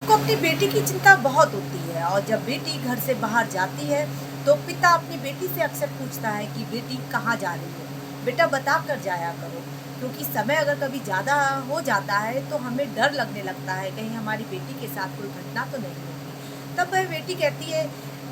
को अपनी बेटी की चिंता बहुत होती है और जब बेटी घर से बाहर जाती है तो पिता अपनी बेटी से अक्सर पूछता है कि बेटी कहाँ जा रही हो, बेटा बता कर जाया करो। क्योंकि समय अगर कभी ज़्यादा हो जाता है तो हमें डर लगने लगता है कहीं हमारी बेटी के साथ कोई घटना तो नहीं होगी। तब वह बेटी कहती है,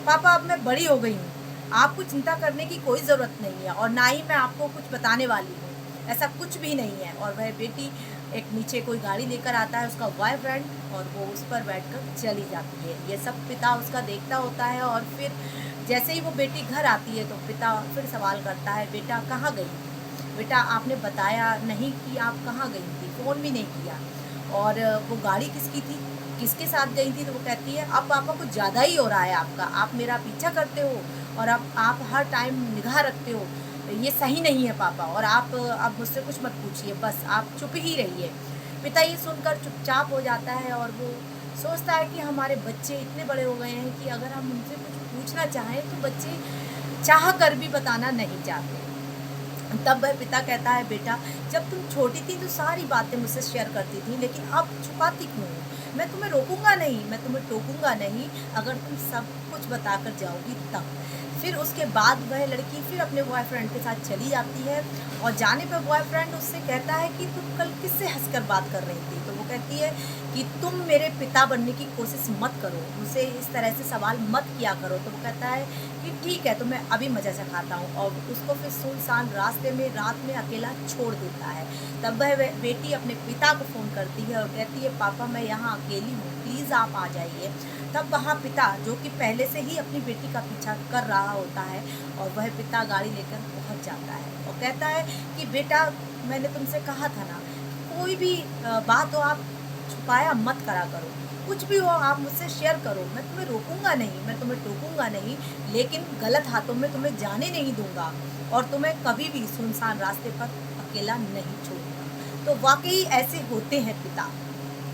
पापा अब मैं बड़ी हो गई हूँ, आपको चिंता करने की कोई ज़रूरत नहीं है और ना ही मैं आपको कुछ बताने वाली हूँ, ऐसा कुछ भी नहीं है। और वह बेटी एक नीचे कोई गाड़ी लेकर आता है उसका बॉयफ्रेंड और वो उस पर बैठकर चली जाती है। ये सब पिता उसका देखता होता है और फिर जैसे ही वो बेटी घर आती है तो पिता फिर सवाल करता है, बेटा कहाँ गई थी? बेटा आपने बताया नहीं कि आप कहाँ गई थी, फ़ोन भी नहीं किया। और वो गाड़ी किसकी थी? किसके साथ गई थी? तो वो कहती है, अब पापा कुछ ज़्यादा ही हो रहा है आपका, आप मेरा पीछा करते हो और अब आप हर टाइम निगाह रखते हो, ये सही नहीं है पापा, और आप अब मुझसे कुछ मत पूछिए, बस आप चुप ही रहिए। पिता ये सुनकर चुपचाप हो जाता है और वो सोचता है कि हमारे बच्चे इतने बड़े हो गए हैं कि अगर हम उनसे कुछ पूछना चाहें तो बच्चे चाह कर भी बताना नहीं चाहते। तब वह पिता कहता है, बेटा जब तुम छोटी थी तो सारी बातें मुझसे शेयर करती थी, लेकिन अब छुपाती क्यों हो? मैं तुम्हें रोकूंगा नहीं, मैं तुम्हें टोकूंगा नहीं, अगर तुम सब कुछ बताकर जाओगी तब। फिर उसके बाद वह लड़की फिर अपने बॉयफ्रेंड के साथ चली जाती है और जाने पर बॉयफ्रेंड उससे कहता है कि तुम कल किससे हंसकर बात कर रही थी? तो वो कहती है कि तुम मेरे पिता बनने की कोशिश मत करो, मुझसे इस तरह से सवाल मत किया करो। तो वो कहता है कि ठीक है, तो मैं अभी मज़ा चखाता हूँ, और उसको फिर सुनसान रास्ते में रात में अकेला छोड़ देता है। तब वह बेटी अपने पिता को फ़ोन करती है और कहती है, पापा मैं यहाँ अकेली हूँ, प्लीज़ आप आ जाइए। तब वहाँ पिता, जो कि पहले से ही अपनी बेटी का पीछा कर रहा होता है, और वह पिता गाड़ी लेकर पहुँच जाता है और कहता है कि बेटा मैंने तुमसे कहा था ना, कोई भी बात हो आप छुपाया मत करा करो, कुछ भी हो आप मुझसे शेयर करो, मैं तुम्हें रोकूंगा नहीं, मैं तुम्हें टोकूंगा नहीं, लेकिन गलत हाथों में तुम्हें जाने नहीं दूंगा और तुम्हें कभी भी सुनसान रास्ते पर अकेला नहीं छोड़ूंगा। तो वाकई ऐसे होते हैं पिता।